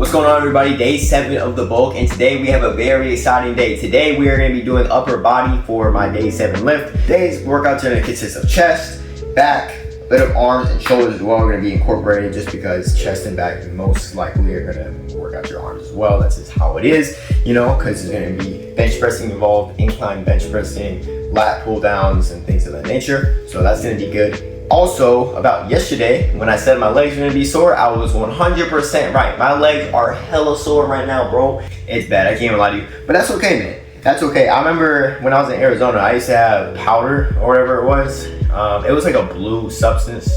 What's going on, everybody? Day 7 of the bulk, and today we have a very exciting day. Today we are going to be doing upper body for my day 7 lift. Today's workouts are going to consist of chest, back, a bit of arms and shoulders as well are going to be incorporated, just because chest and back most likely are going to work out your arms as well. That's just how it is, because there's going to be bench pressing involved, incline bench pressing, lat pull downs, and things of that nature. So that's going to be good. Also, about yesterday, when I said my legs were gonna be sore, I was 100% right. My legs are hella sore right now, bro. It's bad, I can't even lie to you. But that's okay, man. That's okay. I remember when I was in Arizona, I used to have powder or whatever it was. It was like a blue substance,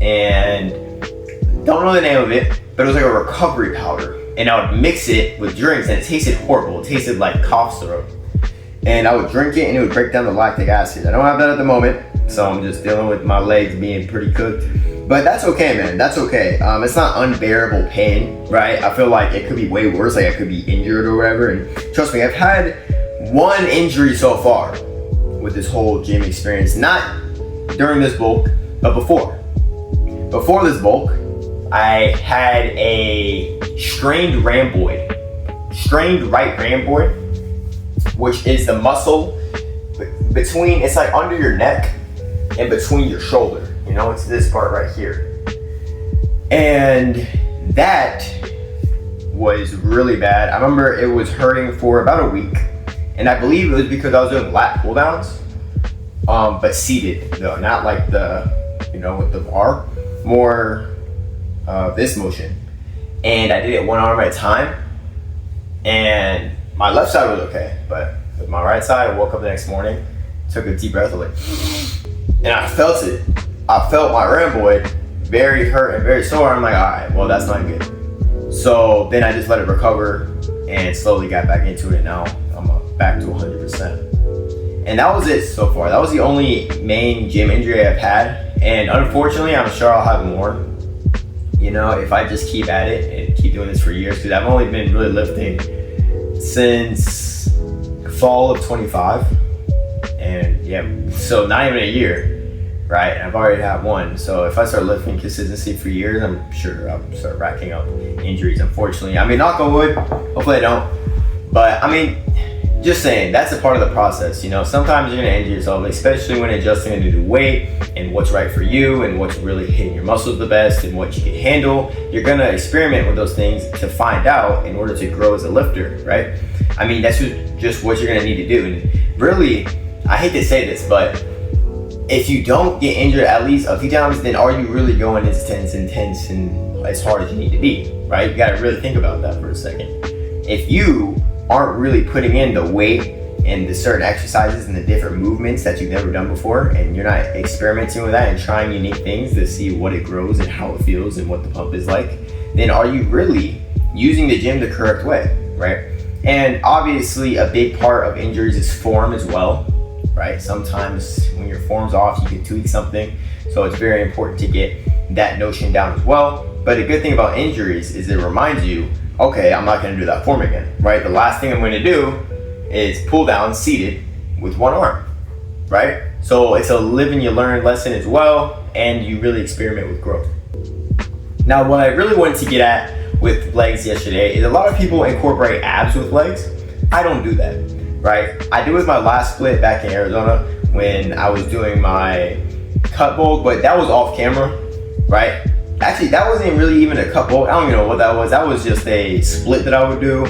and don't know the name of it, but it was like a recovery powder. And I would mix it with drinks, and it tasted horrible. It tasted like cough syrup. And I would drink it, and it would break down the lactic acid. I don't have that at the moment, so I'm just dealing with my legs being pretty cooked. But that's okay, man. That's okay. It's not unbearable pain, right? I feel like it could be way worse. Like I could be injured or whatever. And trust me, I've had one injury so far with this whole gym experience. Not during this bulk, but before. Before this bulk, I had a strained rhamboid. Strained right rhamboid, which is the muscle between, it's like under your neck and between your shoulder. It's this part right here. And that was really bad. I remember it was hurting for about a week. And I believe it was because I was doing lat pull downs, but seated though, not like the, with the bar, more this motion. And I did it one arm at a time. And my left side was okay, but with my right side, I woke up the next morning, took a deep breath, and I felt it. I felt my rhamboid very hurt and very sore. I'm like, all right, well, that's not good. So then I just let it recover and slowly got back into it. Now I'm back to 100%. And that was it so far. That was the only main gym injury I've had. And unfortunately, I'm sure I'll have more. If I just keep at it and keep doing this for years, because I've only been really lifting since fall of 25. And yeah, so not even a year. Right, and I've already had one. So if I start lifting consistency for years, I'm sure I'll start racking up injuries, unfortunately. I mean, knock on wood, hopefully I don't. But I mean, just saying, that's a part of the process. Sometimes you're gonna injure yourself, especially when adjusting a new weight and what's right for you and what's really hitting your muscles the best and what you can handle. You're gonna experiment with those things to find out in order to grow as a lifter, right? I mean, that's just what you're gonna need to do. And really, I hate to say this, but if you don't get injured at least a few times, then are you really going as intense and as hard as you need to be, right? You gotta really think about that for a second. If you aren't really putting in the weight and the certain exercises and the different movements that you've never done before, and you're not experimenting with that and trying unique things to see what it grows and how it feels and what the pump is like, then are you really using the gym the correct way, right? And obviously a big part of injuries is form as well. Right? Sometimes when your form's off, you can tweak something. So it's very important to get that notion down as well. But a good thing about injuries is it reminds you, okay, I'm not gonna do that form again, right? The last thing I'm gonna do is pull down seated with one arm, right? So it's a live and you learn lesson as well, and you really experiment with growth. Now, what I really wanted to get at with legs yesterday is a lot of people incorporate abs with legs. I don't do that. Right, I did with my last split back in Arizona when I was doing my cut bulk, but that was off camera, right? Actually, that wasn't really even a cut bulk. I don't even know what that was. That was just a split that I would do,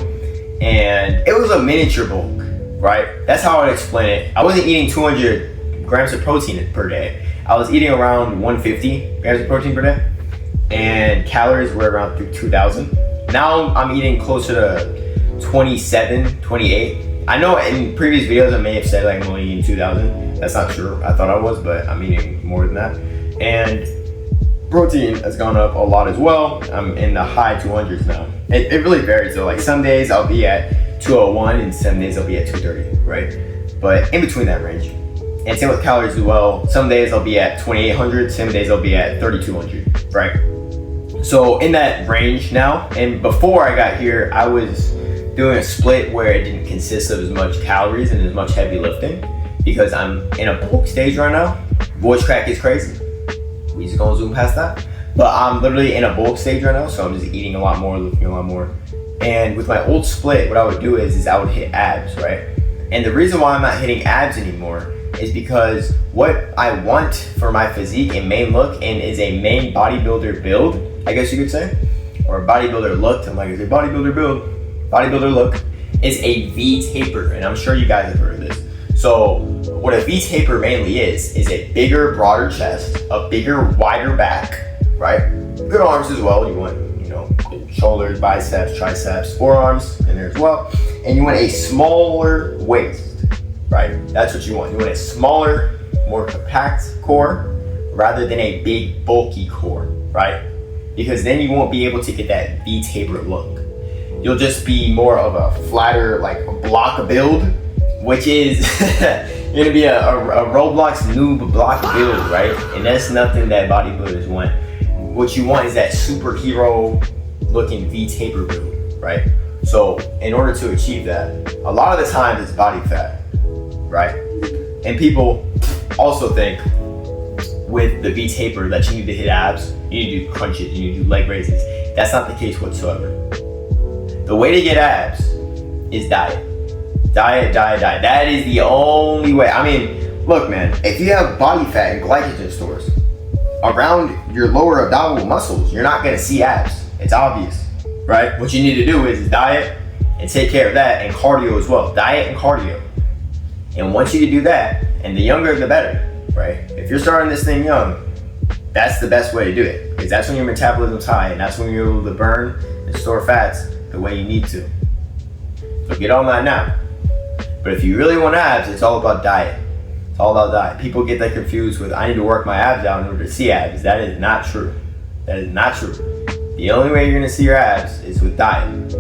and it was a miniature bulk, right? That's how I would explain it. I wasn't eating 200 grams of protein per day. I was eating around 150 grams of protein per day, and calories were around 2,000. Now I'm eating closer to 27, 28. I know in previous videos I may have said like I'm only eating 2,000. That's not true. I thought I was, but I'm eating more than that. And protein has gone up a lot as well. I'm in the high 200s now. It really varies though. Like some days I'll be at 201 and some days I'll be at 230, right? But in between that range. And same with calories as well. Some days I'll be at 2,800, some days I'll be at 3,200, right? So in that range now, and before I got here, I was doing a split where it didn't consist of as much calories and as much heavy lifting, because I'm in a bulk stage right now. Voice crack is crazy. We just gonna zoom past that. But I'm literally in a bulk stage right now, so I'm just eating a lot more, lifting a lot more. And with my old split, what I would do is I would hit abs, right? And the reason why I'm not hitting abs anymore is because what I want for my physique and main look and is a main bodybuilder build, I guess you could say, or bodybuilder look. I'm like, it's a bodybuilder build, bodybuilder look, is a V taper. And I'm sure you guys have heard of this. So what a V taper mainly is a bigger, broader chest, a bigger, wider back, right? Good arms as well. You want, shoulders, biceps, triceps, forearms in there as well. And you want a smaller waist, right? That's what you want. You want a smaller, more compact core rather than a big, bulky core, right? Because then you won't be able to get that V taper look. You'll just be more of a flatter, like a block build, which is you're gonna be a Roblox noob block build, right? And that's nothing that bodybuilders want. What you want is that superhero looking V taper build, right? So in order to achieve that, a lot of the time it's body fat, right? And people also think with the V taper that you need to hit abs, you need to do crunches, you need to do leg raises. That's not the case whatsoever. The way to get abs is diet. Diet. That is the only way. I mean, look, man, if you have body fat and glycogen stores around your lower abdominal muscles, you're not gonna see abs. It's obvious, right? What you need to do is diet and take care of that, and cardio as well. Diet and cardio. And once you can do that, and the younger the better, right? If you're starting this thing young, that's the best way to do it, because that's when your metabolism's high, and that's when you're able to burn and store fats the way you need to. So get on that now. But if you really want abs, it's all about diet. It's all about diet. People get that confused with, I need to work my abs out in order to see abs. That is not true. That is not true. The only way you're gonna see your abs is with diet,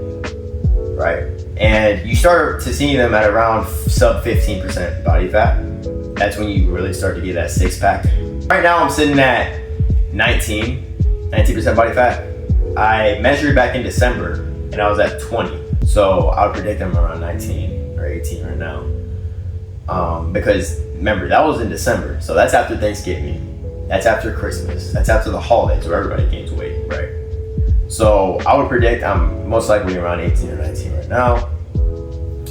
right? And you start to see them at around sub 15% body fat. That's when you really start to get that six pack. Right now I'm sitting at 19% body fat. I measured back in December and I was at 20. So I would predict I'm around 19 or 18 right now. Because remember, that was in December. So that's after Thanksgiving. That's after Christmas. That's after the holidays where everybody gains weight, right? So I would predict I'm most likely around 18 or 19 right now.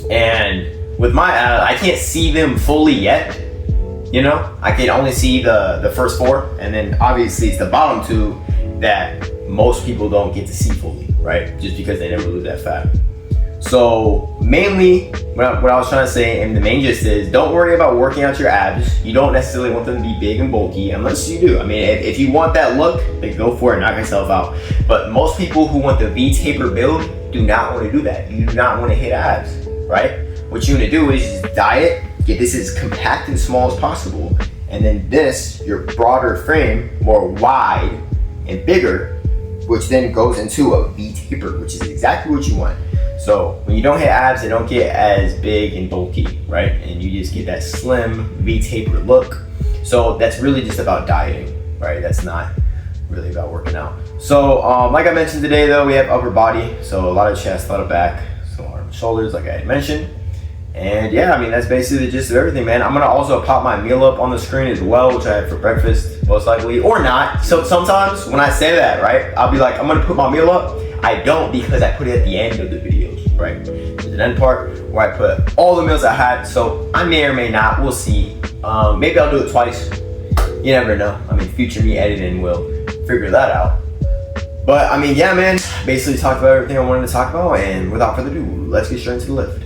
And with my abs, I can't see them fully yet. I can only see the first four, and then obviously it's the bottom two that most people don't get to see fully, right? Just because they never lose that fat. So mainly what I was trying to say, and the main gist is, don't worry about working out your abs. You don't necessarily want them to be big and bulky unless you do. I mean, if you want that look, then go for it, knock yourself out. But most people who want the V taper build do not want to do that. You do not want to hit abs, right? What you want to do is just diet, get this as compact and small as possible, and then this, your broader frame, more wide and bigger, which then goes into a V taper, which is exactly what you want. So when you don't hit abs, they don't get as big and bulky, right? And you just get that slim V taper look. So that's really just about dieting, right? That's not really about working out. So like I mentioned today though, we have upper body. So a lot of chest, a lot of back, some arms, shoulders, like I had mentioned. And yeah, I mean, that's basically the gist of everything, man. I'm gonna also pop my meal up on the screen as well, which I had for breakfast, most likely, or not. So sometimes when I say that, right, I'll be like, I'm gonna put my meal up. I don't, because I put it at the end of the videos, right? There's an end part where I put all the meals I had, so I may or may not, we'll see. Maybe I'll do it twice. You never know. I mean, future me editing will figure that out. But I mean, yeah, man, basically talked about everything I wanted to talk about, and without further ado, let's get straight into the lift.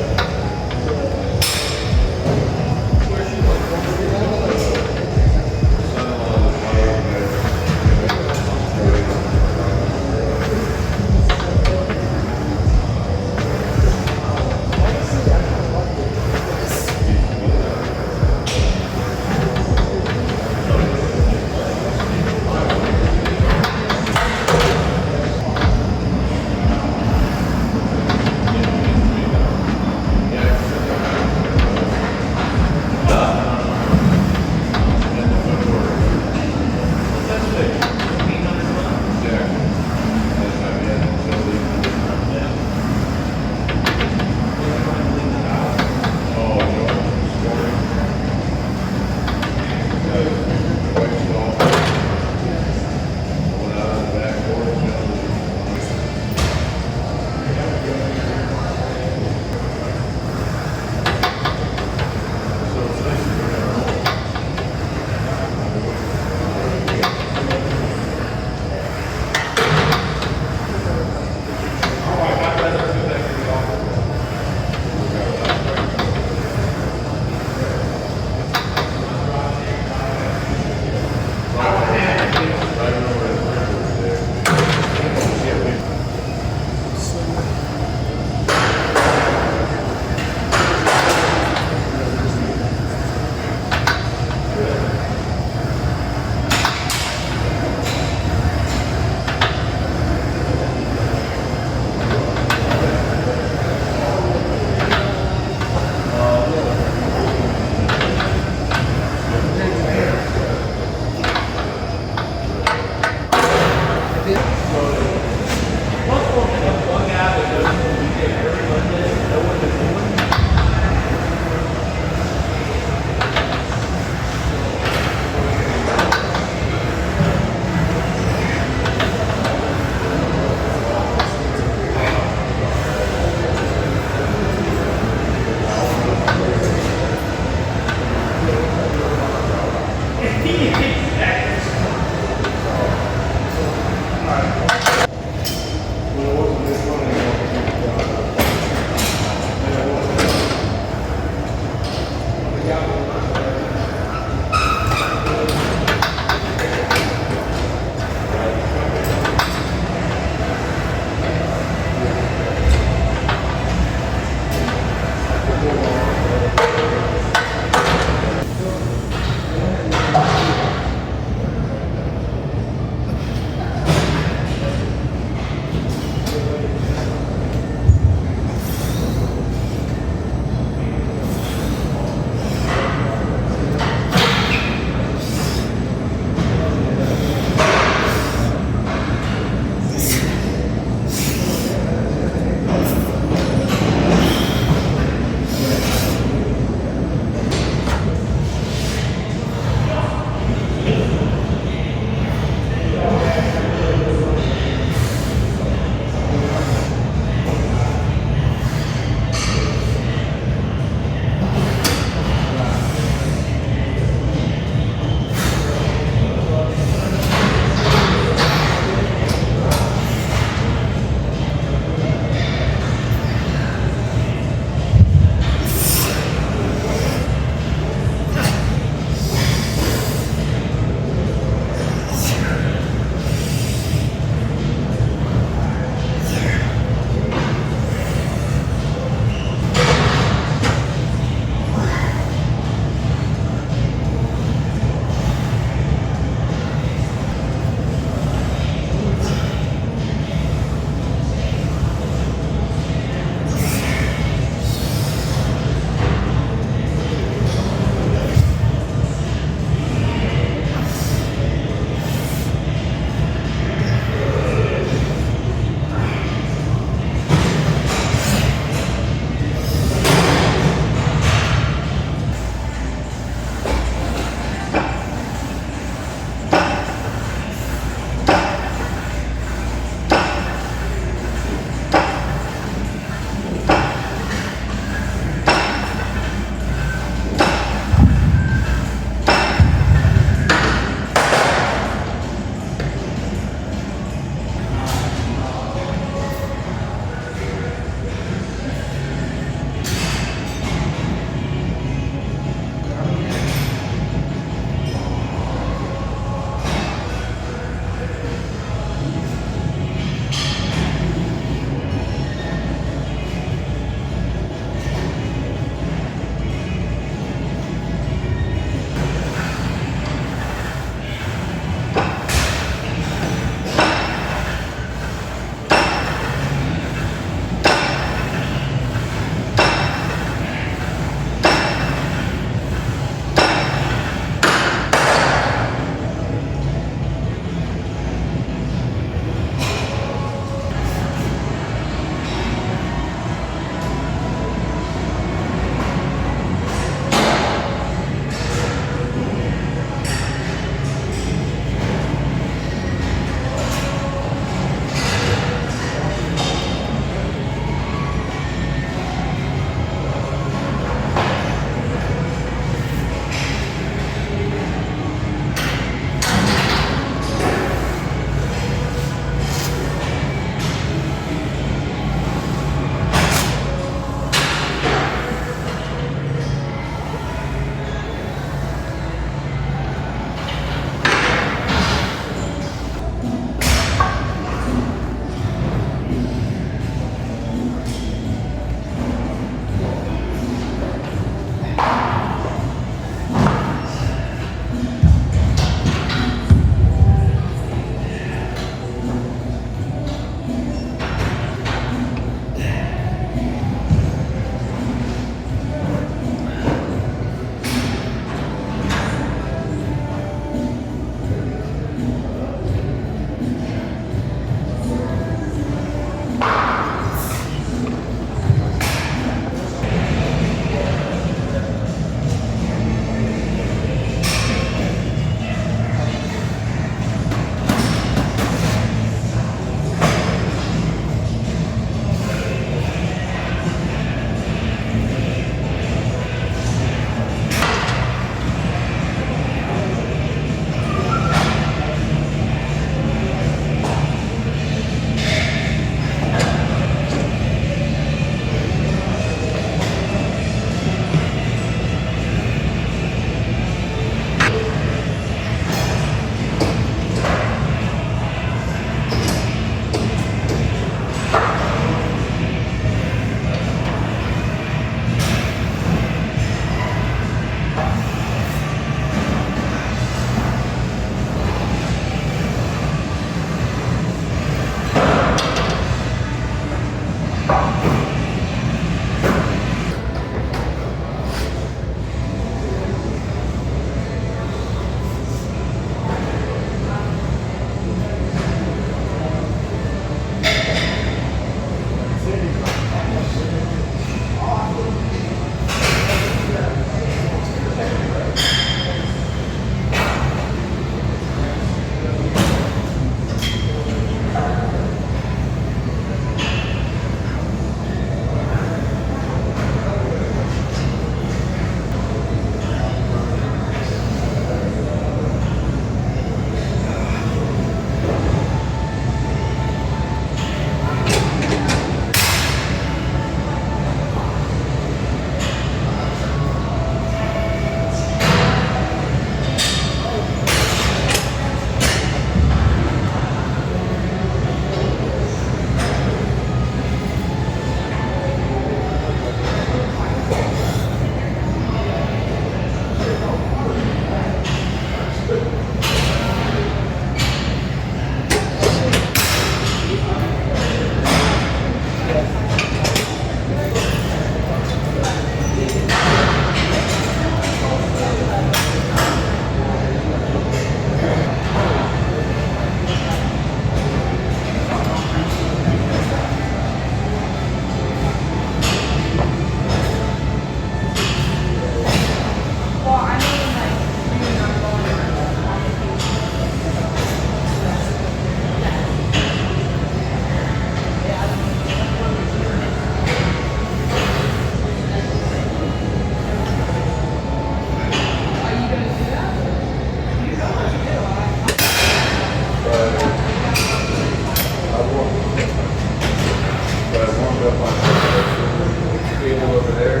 Cable over there.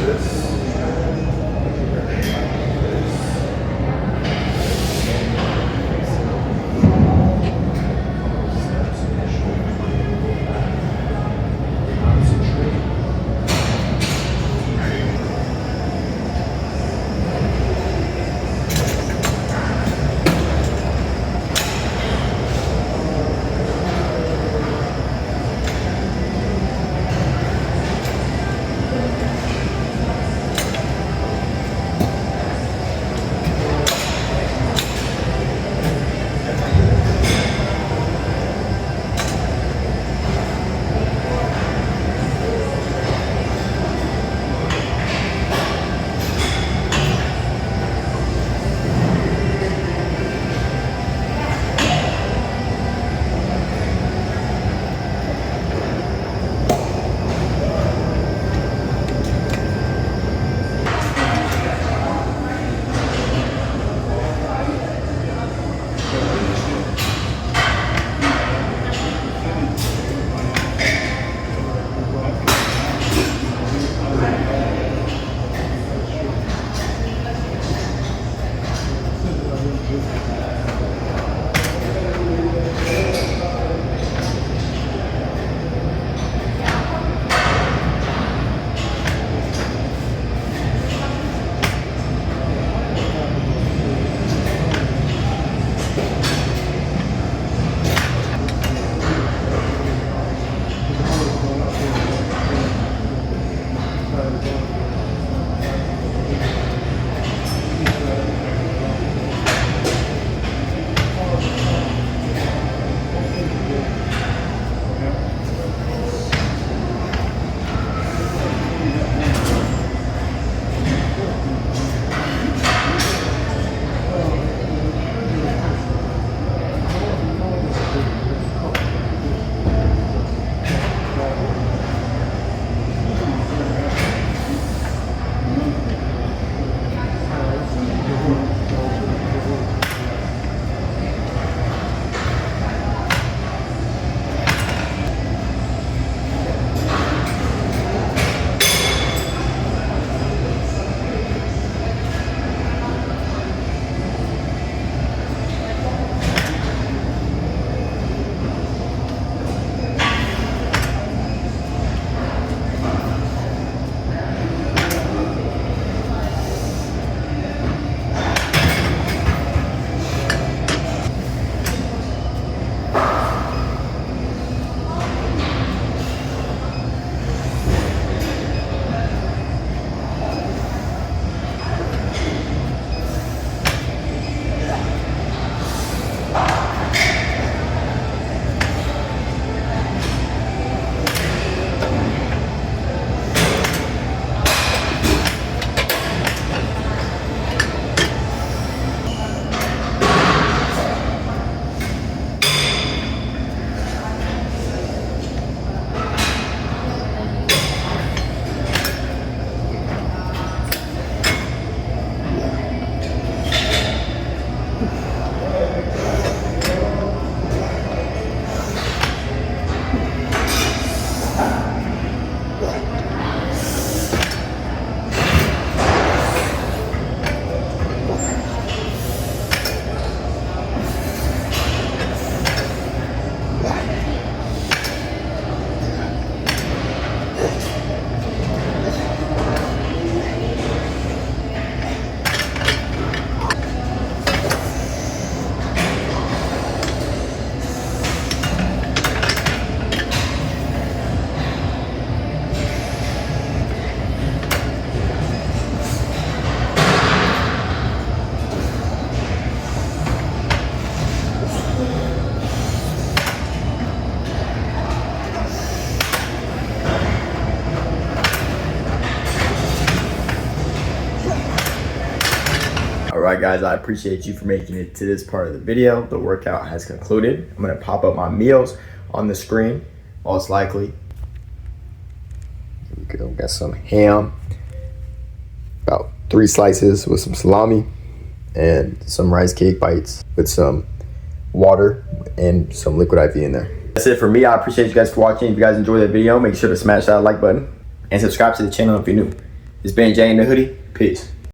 This. Alright guys, I appreciate you for making it to this part of the video. The workout has concluded. I'm gonna pop up my meals on the screen, most likely. Here we go, got some ham, about 3 slices with some salami, and some rice cake bites with some water and some liquid IV in there. That's it for me. I appreciate you guys for watching. If you guys enjoyed that video, make sure to smash that like button and subscribe to the channel if you're new. It's been Jay in the Hoodie. Peace.